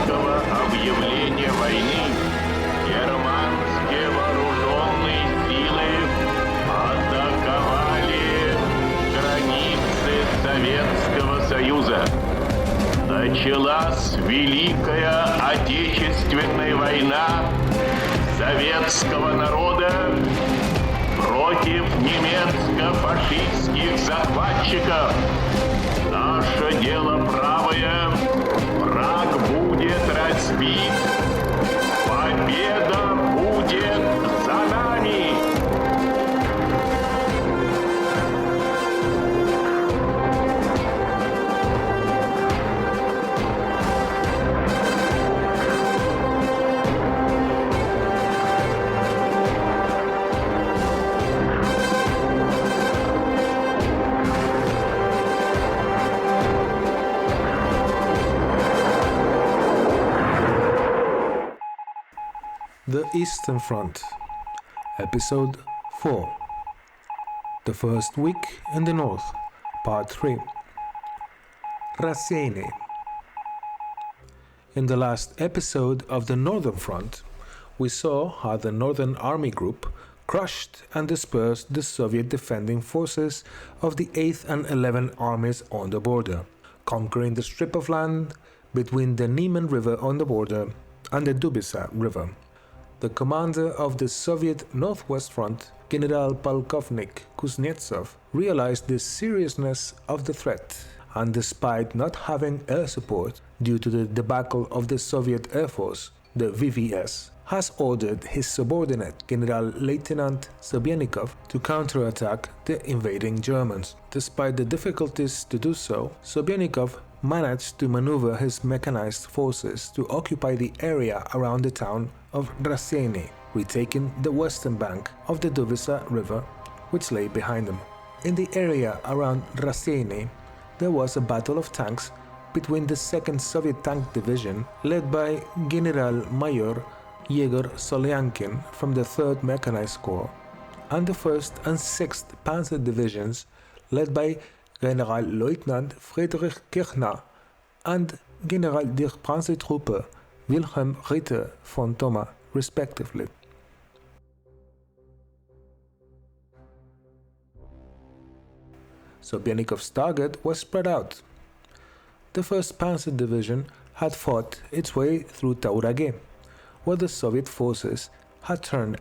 резкого объявления войны германские вооруженные силы атаковали границы Советского Союза. Началась Великая Отечественная война советского народа против немецко-фашистских захватчиков. Наше дело правое, враг будет разбит, победа будет за нами. The Eastern Front, Episode 4, The First Week in the North, Part 3, Raseiniai. In the last episode of the Northern Front, we saw how the Northern Army Group crushed and dispersed the Soviet defending forces of the 8th and 11th Armies on the border, conquering the strip of land between the Niemen River on the border and the Dubisa River. The commander of the Soviet Northwest Front, General Polkovnik Kuznetsov, realized the seriousness of the threat, and despite not having air support due to the debacle of the Soviet Air Force, the VVS, has ordered his subordinate, General Lieutenant Sobennikov, to counterattack the invading Germans. Despite the difficulties to do so, Sobennikov managed to maneuver his mechanized forces to occupy the area around the town of Raseiniai, retaking the western bank of the Dubisa River, which lay behind them. In the area around Raseiniai, there was a battle of tanks between the 2nd Soviet Tank Division, led by General-Major Yegor Solyankin from the 3rd Mechanized Corps, and the 1st and 6th Panzer Divisions, led by General-Leutnant Friedrich Kirchner and General der Panzergruppe Wilhelm Ritter von Thoma, respectively. Sobennikov's target was spread out. The 1st Panzer Division had fought its way through Tauragé, where the Soviet forces had turned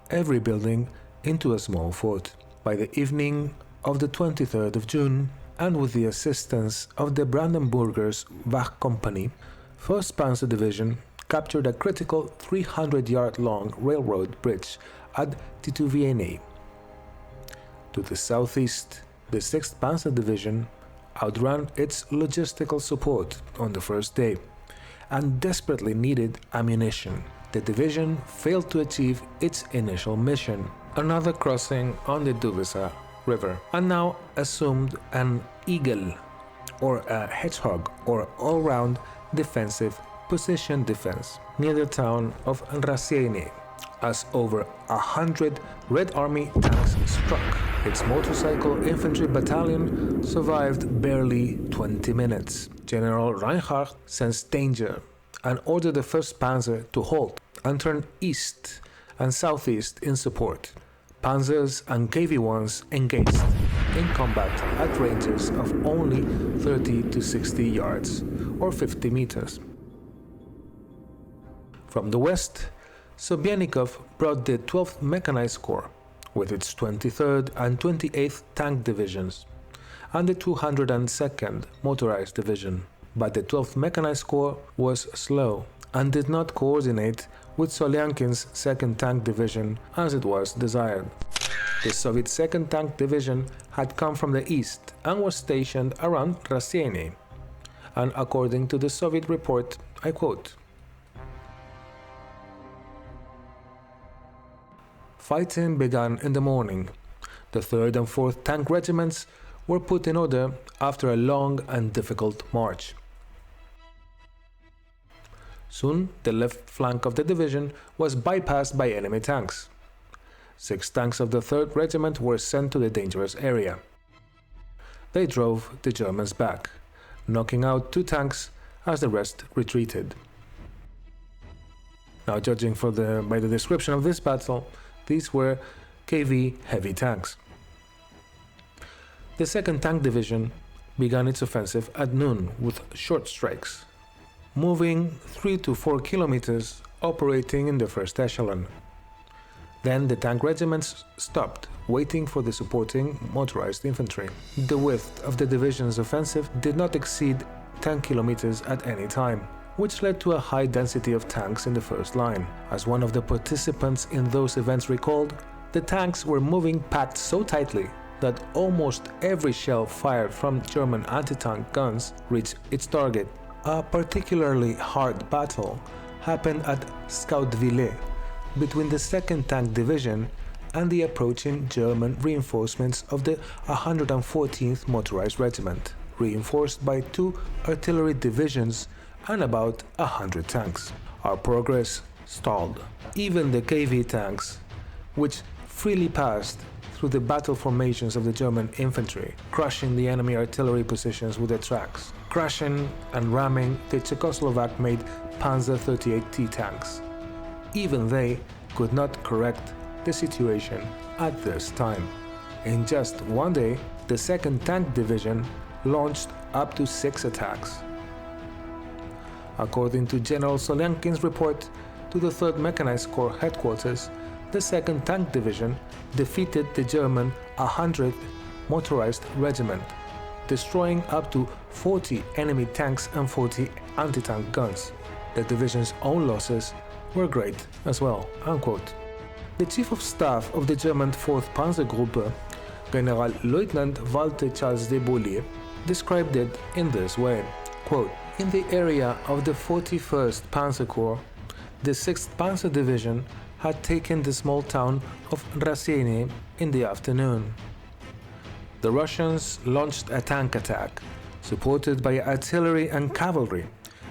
every building into a small fort. By the evening of the 23rd of June, and with the assistance of the Brandenburger's Wach Company, 1st Panzer Division captured a critical 300-yard-long railroad bridge at Tituvienei. To the southeast, the 6th Panzer Division outran its logistical support on the first day and desperately needed ammunition. The division failed to achieve its initial mission, another crossing on the Dubisa River, and now assumed an eagle or a hedgehog or all-round defensive position defense near the town of Raseiniai, as over 100 Red Army tanks struck. Its motorcycle infantry battalion survived barely 20 minutes. General Reinhardt sensed danger and ordered the 1st Panzer to halt and turn east and southeast in support. Panzers and KV-1s engaged in combat at ranges of only 30 to 60 yards or 50 meters. From the west, Sobennikov brought the 12th Mechanized Corps with its 23rd and 28th Tank Divisions and the 202nd Motorized Division, but the 12th Mechanized Corps was slow and did not coordinate with Solyankin's 2nd Tank Division as it was desired. The Soviet 2nd Tank Division had come from the east and was stationed around Raseiniai, and according to the Soviet report, I quote, "Fighting began in the morning. The 3rd and 4th Tank Regiments were put in order after a long and difficult march. Soon, the left flank of the division was bypassed by enemy tanks. 6 tanks of the 3rd Regiment were sent to the dangerous area. They drove the Germans back, knocking out 2 tanks as the rest retreated. Now, judging by the description of this battle, these were KV heavy tanks. The 2nd Tank Division began its offensive at noon with short strikes, moving 3 to 4 kilometers, operating in the first echelon. Then the tank regiments stopped, waiting for the supporting motorized infantry. The width of the division's offensive did not exceed 10 kilometers at any time, which led to a high density of tanks in the first line. As one of the participants in those events recalled, the tanks were moving packed so tightly that almost every shell fired from German anti-tank guns reached its target. A particularly hard battle happened at Scoutville between the 2nd Tank Division and the approaching German reinforcements of the 114th Motorized Regiment, reinforced by 2 artillery divisions and about 100 tanks. Our progress stalled. Even the KV tanks, which freely passed through the battle formations of the German infantry, crushing the enemy artillery positions with their tracks. Crashing and ramming the Czechoslovak-made Panzer 38T tanks. Even they could not correct the situation at this time. In just one day, the 2nd Tank Division launched up to 6 attacks. According to General Solyankin's report to the 3rd Mechanized Corps headquarters, the 2nd Tank Division defeated the German 100th Motorized Regiment, destroying up to 40 enemy tanks and 40 anti-tank guns. The division's own losses were great as well." Unquote. The Chief of Staff of the German 4th Panzergruppe, Generalleutnant Walter Charles de Beaulieu, described it in this way, quote, "In the area of the 41st Panzer Corps, the 6th Panzer Division had taken the small town of Raseiniai in the afternoon. The Russians launched a tank attack, supported by artillery and cavalry,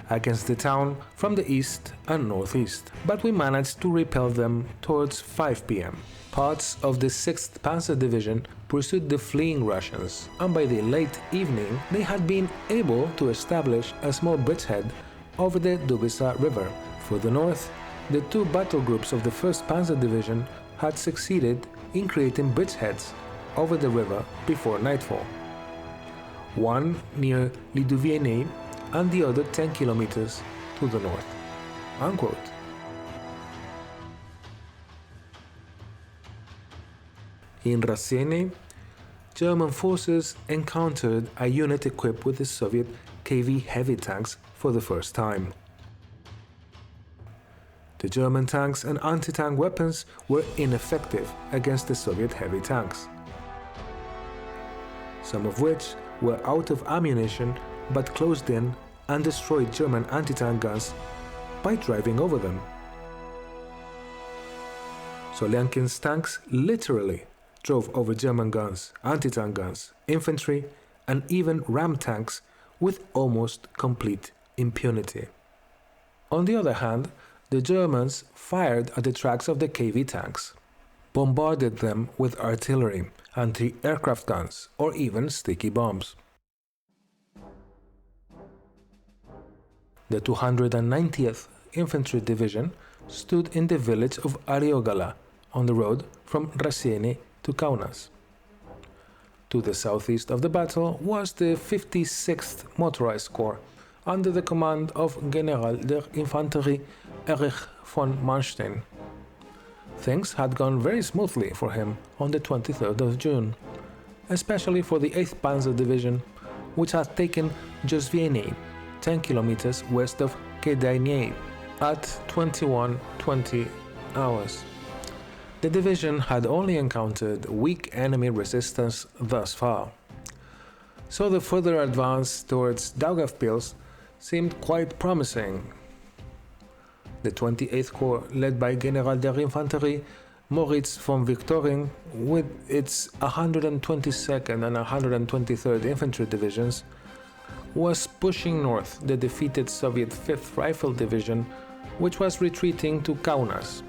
against the town from the east and northeast, but we managed to repel them towards 5 p.m. Parts of the 6th Panzer Division pursued the fleeing Russians, and by the late evening they had been able to establish a small bridgehead over the Dubisa River. Further north, the 2 battle groups of the 1st Panzer Division had succeeded in creating bridgeheads over the river before nightfall, one near Liduviene and the other 10 kilometers to the north." Unquote. In Raseiniai, German forces encountered a unit equipped with the Soviet KV heavy tanks for the first time. The German tanks and anti-tank weapons were ineffective against the Soviet heavy tanks, some of which were out of ammunition but closed in and destroyed German anti-tank guns by driving over them. Solyankin's tanks literally drove over German guns, anti-tank guns, infantry, and even ram tanks with almost complete impunity. On the other hand, the Germans fired at the tracks of the KV tanks, bombarded them with artillery, anti-aircraft guns, or even sticky bombs. The 290th Infantry Division stood in the village of Ariogala on the road from Raseiniai to Kaunas. To the southeast of the battle was the 56th Motorized Corps under the command of General der Infanterie Erich von Manstein. Things had gone very smoothly for him on the 23rd of June, especially for the 8th Panzer Division, which had taken Josvieni, 10 kilometers west of Kedainiai, at 21:20 hours. The division had only encountered weak enemy resistance thus far, so the further advance towards Daugavpils seemed quite promising. The 28th Corps, led by General der Infanterie Moritz von Victorin, with its 122nd and 123rd Infantry Divisions, was pushing north the defeated Soviet 5th Rifle Division, which was retreating to Kaunas,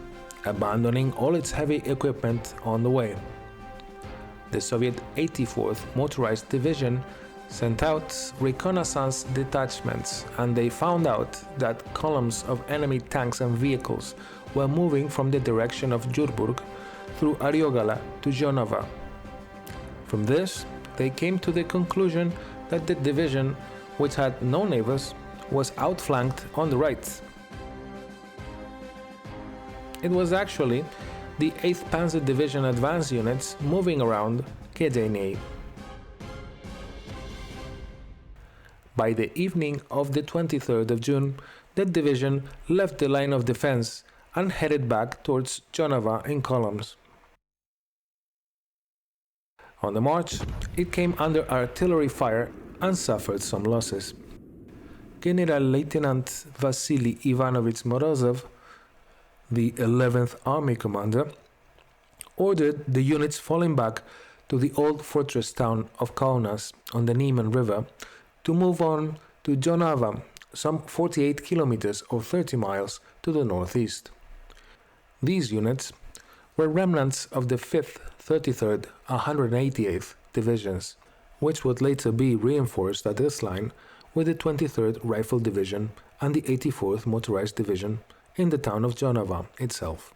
abandoning all its heavy equipment on the way. The Soviet 84th Motorized Division sent out reconnaissance detachments, and they found out that columns of enemy tanks and vehicles were moving from the direction of Jurburg through Ariogala to Jonava. From this, they came to the conclusion that the division, which had no neighbors, was outflanked on the right. It was actually the 8th Panzer Division advance units moving around Raseiniai. By the evening of the 23rd of June, the division left the line of defense and headed back towards Jonava in columns. On the march, it came under artillery fire and suffered some losses. General Lieutenant Vasily Ivanovich Morozov, the 11th Army commander, ordered the units falling back to the old fortress town of Kaunas on the Niemen River to move on to Jonava, some 48 kilometers or 30 miles to the northeast. These units were remnants of the 5th, 33rd, 188th Divisions, which would later be reinforced at this line with the 23rd Rifle Division and the 84th Motorized Division in the town of Jonava itself.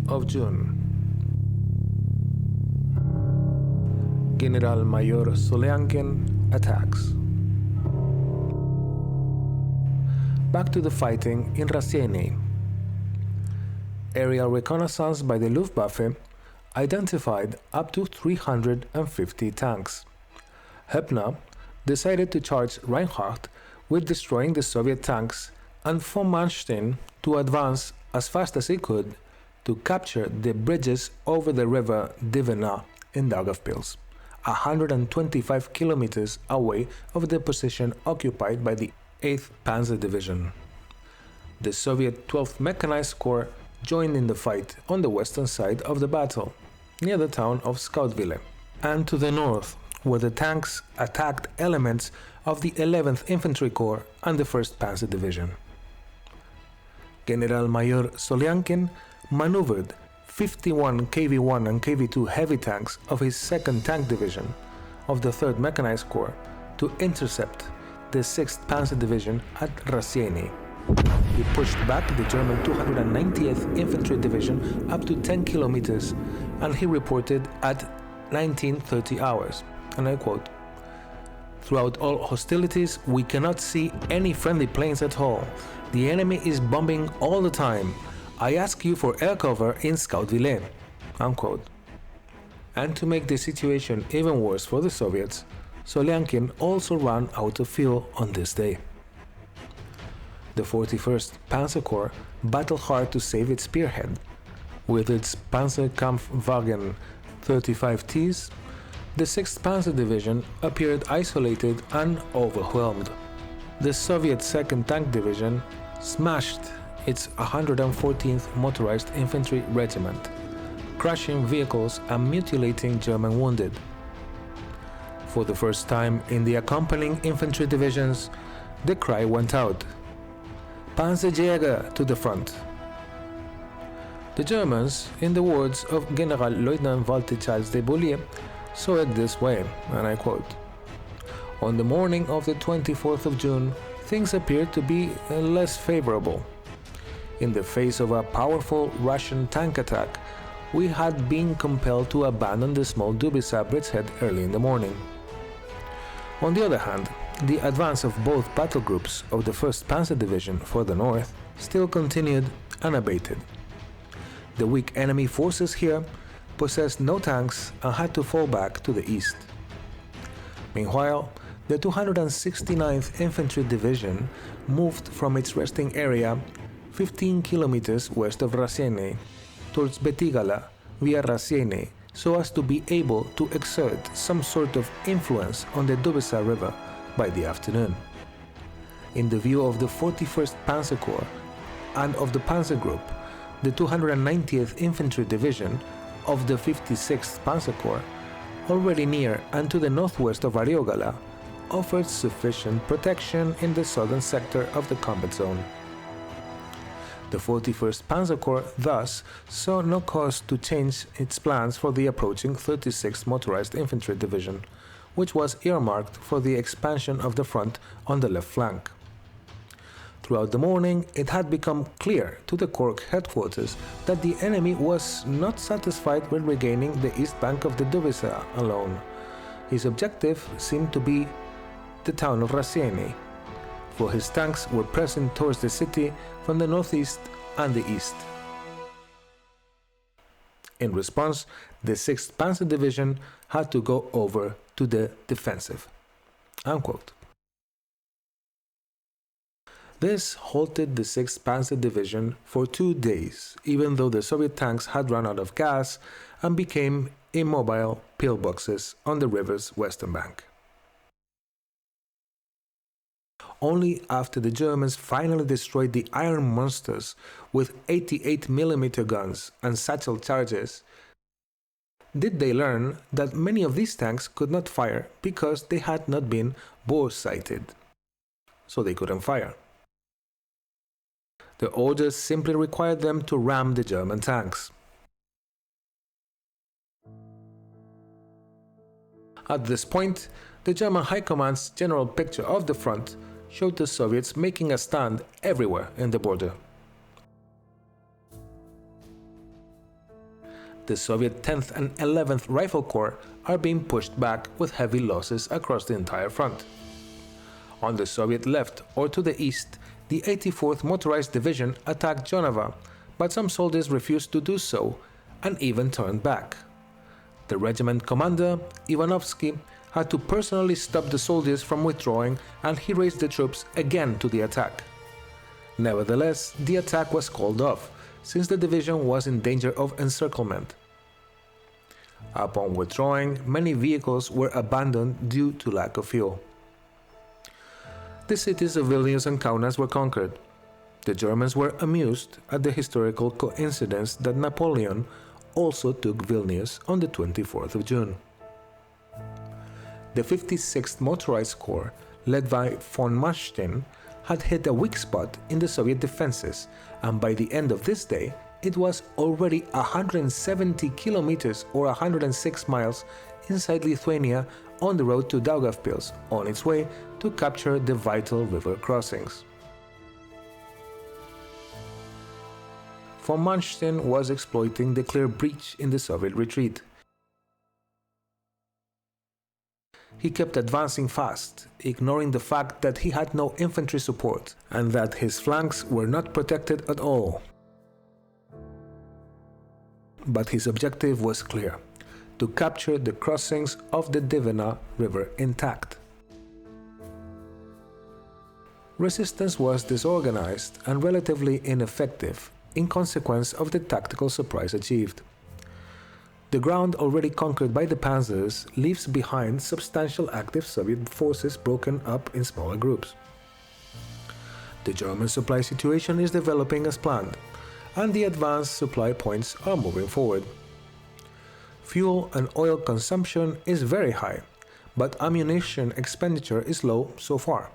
of June. General-Major Solyankin attacks. Back to the fighting in Raseiniai. Aerial reconnaissance by the Luftwaffe identified up to 350 tanks. Hepner decided to charge Reinhardt with destroying the Soviet tanks and von Manstein to advance as fast as he could to capture the bridges over the river Divina in Daugavpils, 125 kilometers away of the position occupied by the 8th Panzer Division. The Soviet 12th Mechanized Corps joined in the fight on the western side of the battle, near the town of Skautville, and to the north, where the tanks attacked elements of the 11th Infantry Corps and the 1st Panzer Division. General-Major Solyankin maneuvered 51 KV-1 and KV-2 heavy tanks of his 2nd Tank Division of the 3rd Mechanized Corps to intercept the 6th Panzer Division at Raseiniai. He pushed back the German 290th Infantry Division up to 10 kilometers, and he reported at 19:30 hours, and I quote, "Throughout all hostilities, we cannot see any friendly planes at all. The enemy is bombing all the time. I ask you for air cover in Skautville," unquote. And to make the situation even worse for the Soviets, Solyankin also ran out of fuel on this day. The 41st Panzer Corps battled hard to save its spearhead. With its Panzerkampfwagen 35Ts, the 6th Panzer Division appeared isolated and overwhelmed. The Soviet 2nd Tank Division smashed its 114th Motorized Infantry Regiment, crushing vehicles and mutilating German wounded. For the first time in the accompanying infantry divisions, the cry went out, "Panzerjäger to the front!" The Germans, in the words of General-Leutnant Walter Charles de Beaulieu, saw it this way, and I quote, "On the morning of the 24th of June, things appeared to be less favorable. In the face of a powerful Russian tank attack, we had been compelled to abandon the small Dubisa bridgehead early in the morning. On the other hand, the advance of both battle groups of the 1st Panzer Division for the north still continued unabated. The weak enemy forces here possessed no tanks and had to fall back to the east. Meanwhile, the 269th Infantry Division moved from its resting area 15 kilometers west of Raseiniai towards Betigala via Raseiniai, so as to be able to exert some sort of influence on the Dubisa River by the afternoon. In the view of the 41st Panzer Corps and of the Panzer Group, the 290th Infantry Division of the 56th Panzer Corps, already near and to the northwest of Ariogala, offered sufficient protection in the southern sector of the combat zone. The 41st Panzer Corps thus saw no cause to change its plans for the approaching 36th Motorized Infantry Division, which was earmarked for the expansion of the front on the left flank. Throughout the morning, it had become clear to the Corps headquarters that the enemy was not satisfied with regaining the east bank of the Dovisa alone. His objective seemed to be the town of Raseiniai, for his tanks were pressing towards the city from the northeast and the east. In response, the 6th Panzer Division had to go over to the defensive." Unquote. This halted the 6th Panzer Division for 2 days, even though the Soviet tanks had run out of gas and became immobile pillboxes on the river's western bank. Only after the Germans finally destroyed the iron monsters with 88mm guns and satchel charges did they learn that many of these tanks could not fire because they had not been bore-sighted, so they couldn't fire. The orders simply required them to ram the German tanks. At this point, the German High Command's general picture of the front showed the Soviets making a stand everywhere in the border. The Soviet 10th and 11th Rifle Corps are being pushed back with heavy losses across the entire front. On the Soviet left or to the east, the 84th Motorized Division attacked Jonava, but some soldiers refused to do so and even turned back. The regiment commander, Ivanovsky, had to personally stop the soldiers from withdrawing, and he raised the troops again to the attack. Nevertheless, the attack was called off, since the division was in danger of encirclement. Upon withdrawing, many vehicles were abandoned due to lack of fuel. The cities of Vilnius and Kaunas were conquered. The Germans were amused at the historical coincidence that Napoleon also took Vilnius on the 24th of June. The 56th Motorized Corps, led by von Manstein, had hit a weak spot in the Soviet defenses, and by the end of this day, it was already 170 kilometers or 106 miles inside Lithuania on the road to Daugavpils, on its way to capture the vital river crossings. Von Manstein was exploiting the clear breach in the Soviet retreat. He kept advancing fast, ignoring the fact that he had no infantry support and that his flanks were not protected at all. But his objective was clear: to capture the crossings of the Dvina River intact. Resistance was disorganized and relatively ineffective in consequence of the tactical surprise achieved. The ground already conquered by the panzers leaves behind substantial active Soviet forces broken up in smaller groups. The German supply situation is developing as planned, and the advanced supply points are moving forward. Fuel and oil consumption is very high, but ammunition expenditure is low so far.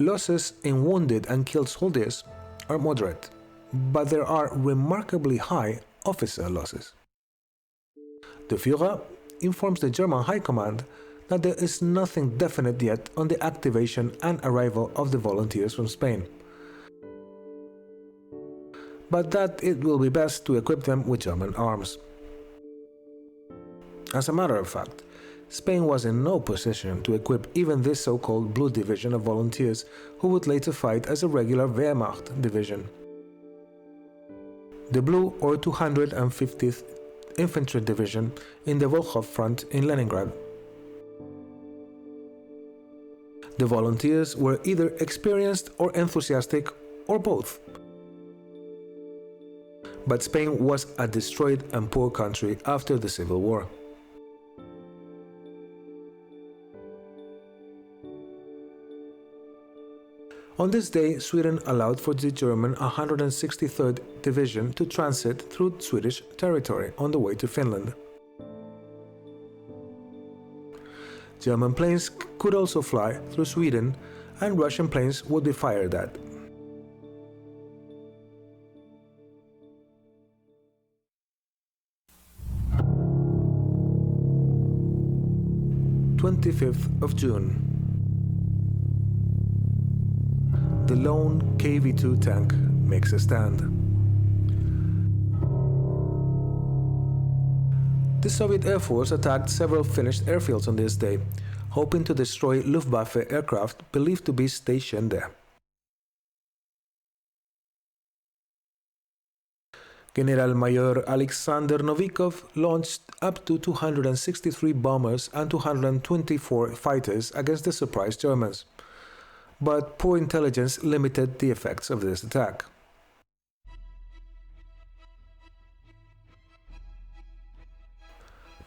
Losses in wounded and killed soldiers are moderate, but there are remarkably high officer losses. The Führer informs the German High Command that there is nothing definite yet on the activation and arrival of the volunteers from Spain, but that it will be best to equip them with German arms. As a matter of fact, Spain was in no position to equip even this so-called Blue Division of volunteers who would later fight as a regular Wehrmacht division. The Blue or 250th Infantry Division in the Volkhov front in Leningrad. The volunteers were either experienced or enthusiastic or both. But Spain was a destroyed and poor country after the Civil War. On this day, Sweden allowed for the German 163rd Division to transit through Swedish territory on the way to Finland. German planes could also fly through Sweden, and Russian planes would be fired at. 25th of June. The lone KV-2 tank makes a stand. The Soviet Air Force attacked several Finnish airfields on this day, hoping to destroy Luftwaffe aircraft believed to be stationed there. General-Major Alexander Novikov launched up to 263 bombers and 224 fighters against the surprised Germans, but poor intelligence limited the effects of this attack.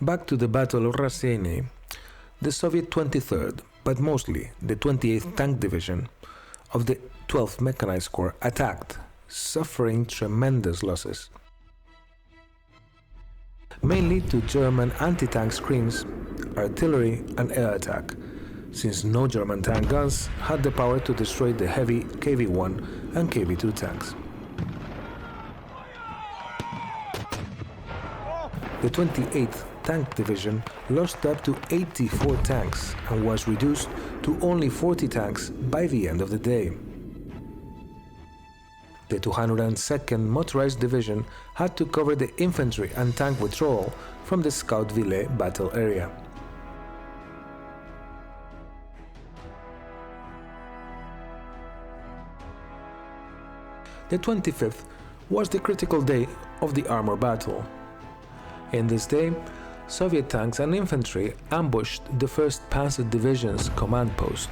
Back to the Battle of Raseiniai, the Soviet 23rd, but mostly the 28th Tank Division of the 12th Mechanized Corps attacked, suffering tremendous losses, mainly to German anti-tank screens, artillery and air attack, since no German tank guns had the power to destroy the heavy KV-1 and KV-2 tanks. The 28th Tank Division lost up to 84 tanks and was reduced to only 40 tanks by the end of the day. The 202nd Motorized Division had to cover the infantry and tank withdrawal from the Scout-Ville battle area. The 25th was the critical day of the armor battle. In this day, Soviet tanks and infantry ambushed the 1st Panzer Division's command post,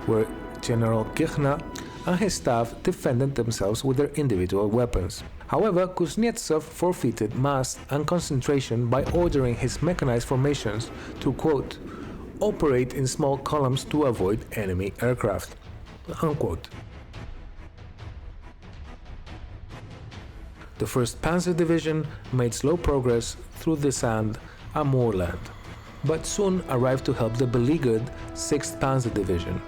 where General Kirchner and his staff defended themselves with their individual weapons. However, Kuznetsov forfeited mass and concentration by ordering his mechanized formations to, quote, operate in small columns to avoid enemy aircraft, unquote. The 1st Panzer Division made slow progress through the sand and moorland, but soon arrived to help the beleaguered 6th Panzer Division.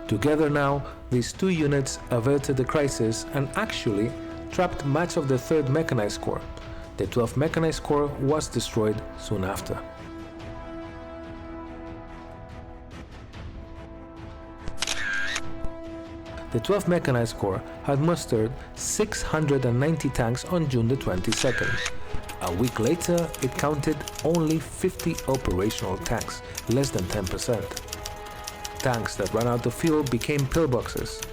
Together now, these two units averted the crisis and actually trapped much of the 3rd Mechanized Corps. The 12th Mechanized Corps was destroyed soon after. The 12th Mechanized Corps had mustered 690 tanks on June the 22nd. A week later, it counted only 50 operational tanks, less than 10%. Tanks that ran out of fuel became pillboxes,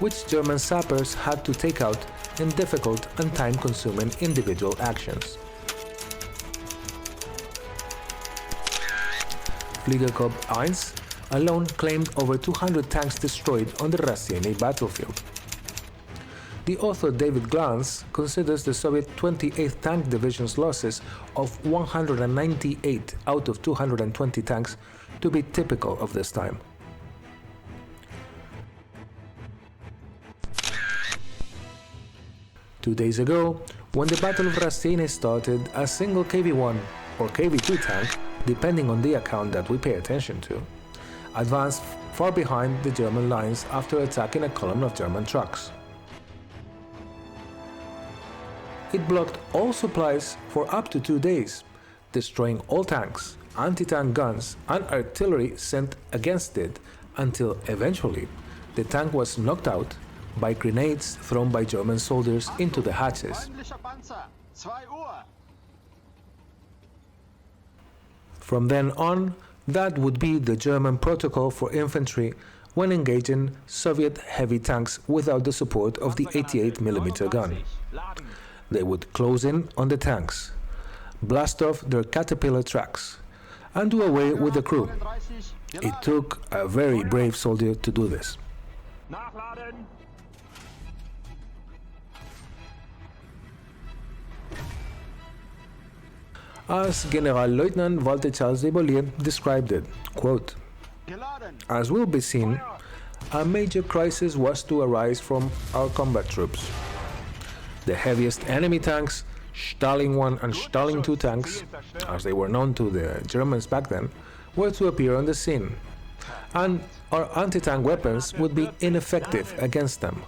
which German sappers had to take out in difficult and time-consuming individual actions. Fliegerkorps 1 alone claimed over 200 tanks destroyed on the Raseiniai battlefield. The author David Glantz considers the Soviet 28th Tank Division's losses of 198 out of 220 tanks to be typical of this time. Two days ago, when the Battle of Raseiniai started, a single KV-1 or KV-2 tank, depending on the account that we pay attention to, advanced far behind the German lines after attacking a column of German trucks. It blocked all supplies for up to 2 days, destroying all tanks, anti-tank guns and artillery sent against it until eventually the tank was knocked out by grenades thrown by German soldiers into the hatches. From then on, that would be the German protocol for infantry when engaging Soviet heavy tanks without the support of the 88mm gun. They would close in on the tanks, blast off their caterpillar tracks, and do away with the crew. It took a very brave soldier to do this. As Generalleutnant Walter Charles de Bollier described it, quote, as will be seen, a major crisis was to arise from our combat troops. The heaviest enemy tanks, Stalin I and Stalin II tanks, as they were known to the Germans back then, were to appear on the scene, and our anti-tank weapons would be ineffective against them.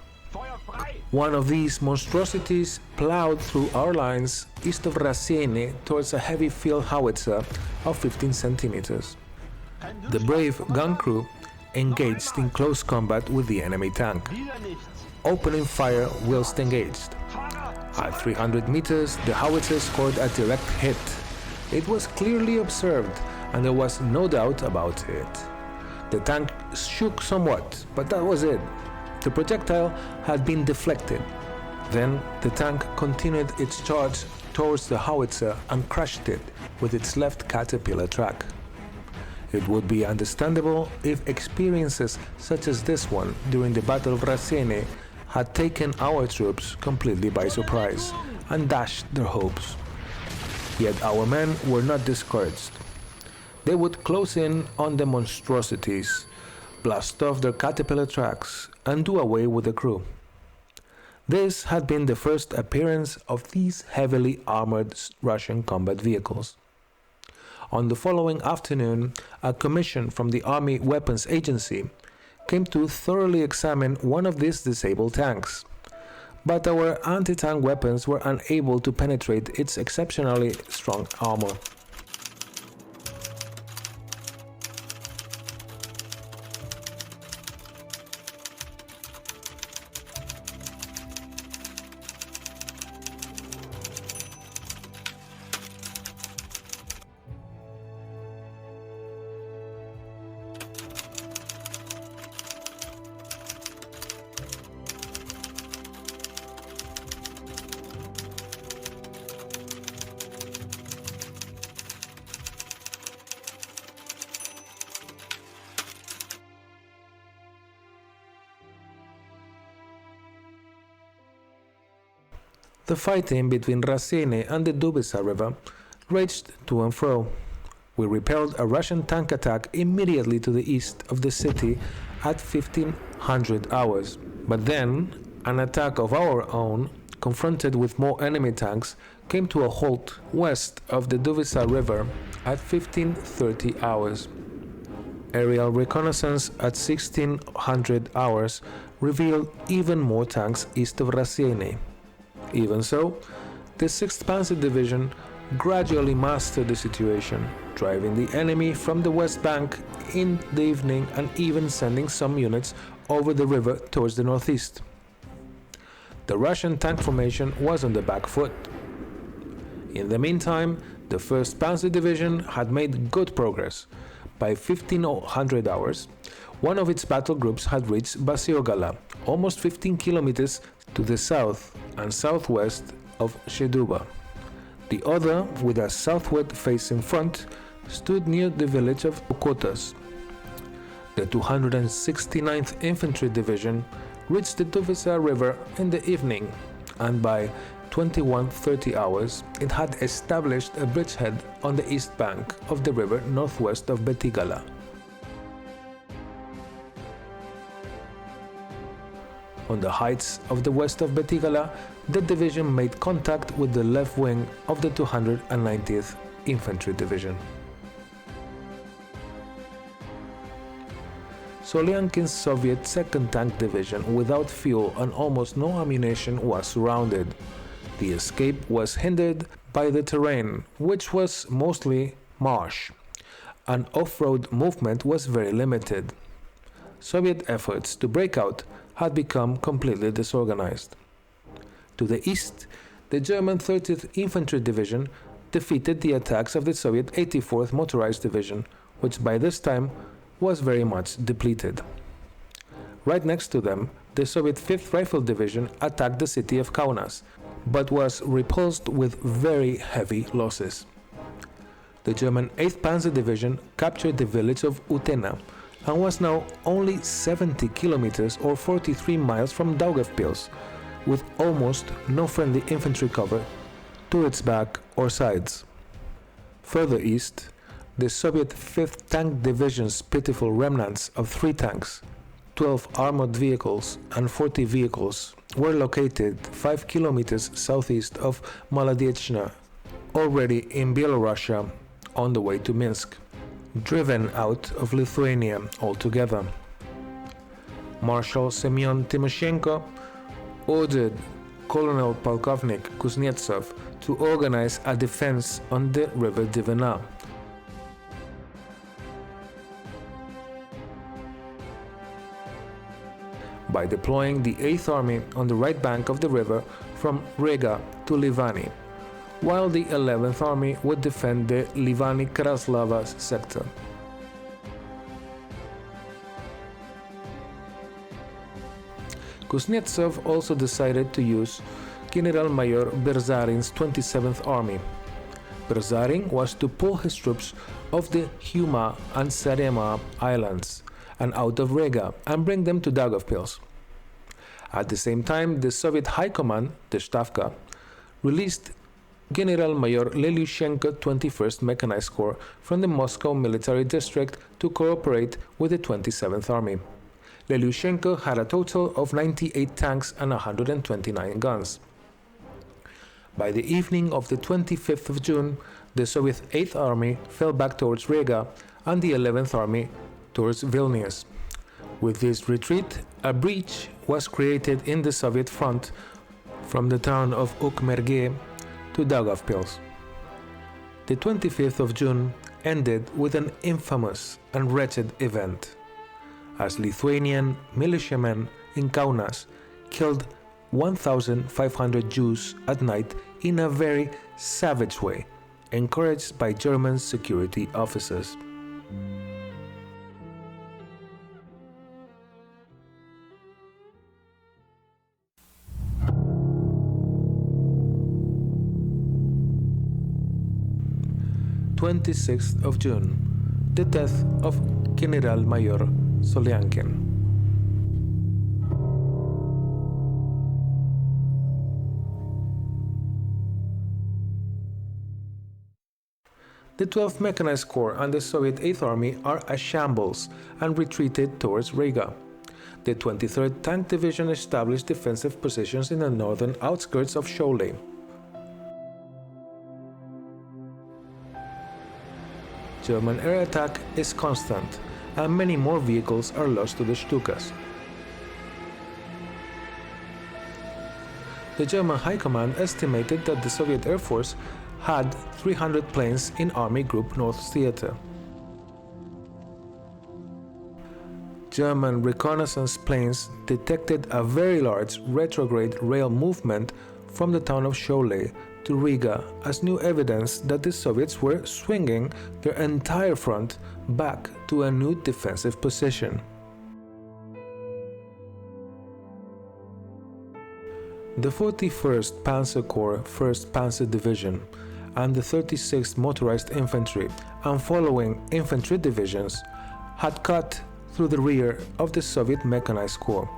One of these monstrosities plowed through our lines east of Raseiniai towards a heavy field howitzer of 15 centimeters. The brave gun crew engaged in close combat with the enemy tank, opening fire whilst engaged. At 300 meters, the howitzer scored a direct hit. It was clearly observed, and there was no doubt about it. The tank shook somewhat, but that was it. The projectile had been deflected. Then the tank continued its charge towards the howitzer and crushed it with its left caterpillar track. It would be understandable if experiences such as this one during the Battle of Raseiniai had taken our troops completely by surprise and dashed their hopes. Yet our men were not discouraged. They would close in on the monstrosities, blast off their caterpillar tracks, and do away with the crew. This had been the first appearance of these heavily armored Russian combat vehicles. On the following afternoon, a commission from the Army Weapons Agency came to thoroughly examine one of these disabled tanks, but our anti-tank weapons were unable to penetrate its exceptionally strong armor. The fighting between Raseiniai and the Dubisa River raged to and fro. We repelled a Russian tank attack immediately to the east of the city at 1500 hours. But then, an attack of our own, confronted with more enemy tanks, came to a halt west of the Dubisa River at 1530 hours. Aerial reconnaissance at 1600 hours revealed even more tanks east of Raseiniai. Even so, the 6th Panzer Division gradually mastered the situation, driving the enemy from the west bank in the evening and even sending some units over the river towards the northeast. The Russian tank formation was on the back foot. In the meantime, the 1st Panzer Division had made good progress. By 1500 hours, one of its battle groups had reached Basiogala, almost 15 kilometers to the south and southwest of Sheduba. The other, with a southward facing front, stood near the village of Okotas. The 269th Infantry Division reached the Dubisa River in the evening, and by 21:30 hours it had established a bridgehead on the east bank of the river northwest of Betigala. On the heights of the west of Betigala, the division made contact with the left wing of the 290th Infantry Division. Solyankin's Soviet 2nd Tank Division, without fuel and almost no ammunition, was surrounded. The escape was hindered by the terrain, which was mostly marsh, and off-road movement was very limited. Soviet efforts to break out had become completely disorganized. To the east, the German 30th Infantry Division defeated the attacks of the Soviet 84th Motorized Division, which by this time was very much depleted. Right next to them, the Soviet 5th Rifle Division attacked the city of Kaunas, but was repulsed with very heavy losses. The German 8th Panzer Division captured the village of Utena and was now only 70 kilometers or 43 miles from Daugavpils, with almost no friendly infantry cover to its back or sides. Further east, the Soviet 5th Tank Division's pitiful remnants of 3 tanks, 12 armored vehicles and 40 vehicles were located 5 kilometers southeast of Maladiechna, already in Byelorussia on the way to Minsk, driven out of Lithuania altogether. Marshal Semyon Timoshenko ordered Colonel Polkovnik Kuznetsov to organize a defense on the river Divina. by deploying the 8th Army on the right bank of the river from Riga to Livani, while the 11th Army would defend the Livani-Kraslava sector. Kuznetsov also decided to use General-Major Berzarin's 27th Army. Berzarin was to pull his troops off the Huma and Sarema islands and out of Riga and bring them to Daugavpils. At the same time, the Soviet High Command, the Stavka, released General-Major Lelushenko 21st Mechanized Corps from the Moscow Military District to cooperate with the 27th Army. Lelushenko had a total of 98 tanks and 129 guns. By the evening of the 25th of June, the Soviet 8th Army fell back towards Riga and the 11th Army towards Vilnius. With this retreat, a breach was created in the Soviet front from the town of Ukmergė to Daugavpils. The 25th of June ended with an infamous and wretched event, as Lithuanian militiamen in Kaunas killed 1,500 Jews at night in a very savage way, encouraged by German security officers. "26th of June, the death of General-Major Solyankin. The 12th Mechanized Corps and the Soviet 8th Army are a shambles and retreated towards Riga. The 23rd Tank Division established defensive positions in the northern outskirts of Šiauliai. German air attack is constant, and many more vehicles are lost to the Stukas. The German High Command estimated that the Soviet Air Force had 300 planes in Army Group North Theater. German reconnaissance planes detected a very large retrograde rail movement from the town of Šiauliai to Riga as new evidence that the Soviets were swinging their entire front back to a new defensive position. The 41st Panzer Corps 1st Panzer Division and the 36th Motorized Infantry and following infantry divisions had cut through the rear of the Soviet Mechanized Corps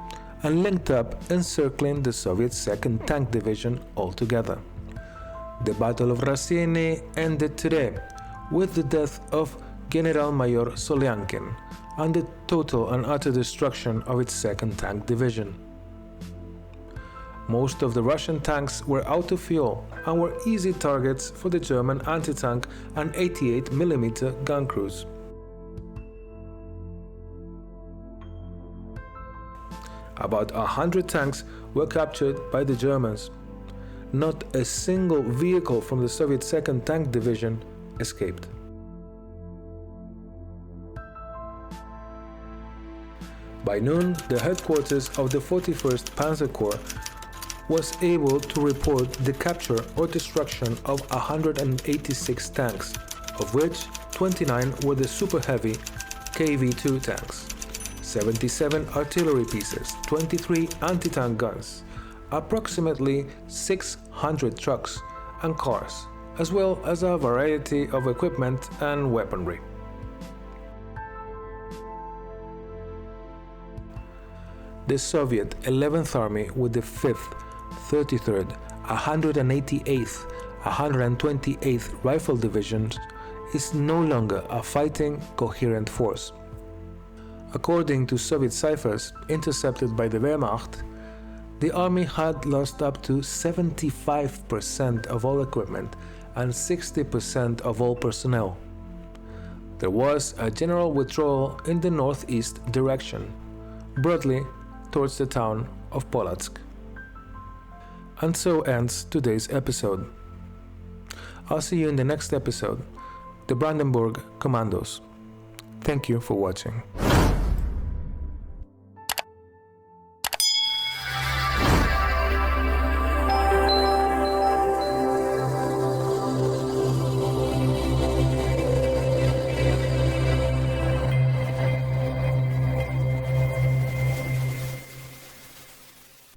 and linked up, encircling the Soviet 2nd Tank Division altogether. The Battle of Raseiniai ended today with the death of General-Major Solyankin and the total and utter destruction of its 2nd Tank Division. Most of the Russian tanks were out of fuel and were easy targets for the German anti-tank and 88mm gun crews. About 100 tanks were captured by the Germans. Not a single vehicle from the Soviet 2nd Tank Division escaped. By noon, the headquarters of the 41st Panzer Corps was able to report the capture or destruction of 186 tanks, of which 29 were the super heavy KV-2 tanks, 77 artillery pieces, 23 anti-tank guns, approximately 600 trucks and cars, as well as a variety of equipment and weaponry. The Soviet 11th Army with the 5th, 33rd, 188th, 128th Rifle Divisions is no longer a fighting, coherent force. According to Soviet ciphers intercepted by the Wehrmacht, the army had lost up to 75% of all equipment and 60% of all personnel. There was a general withdrawal in the northeast direction, broadly towards the town of Polotsk. And so ends today's episode. I'll see you in the next episode, the Brandenburg Commandos. Thank you for watching.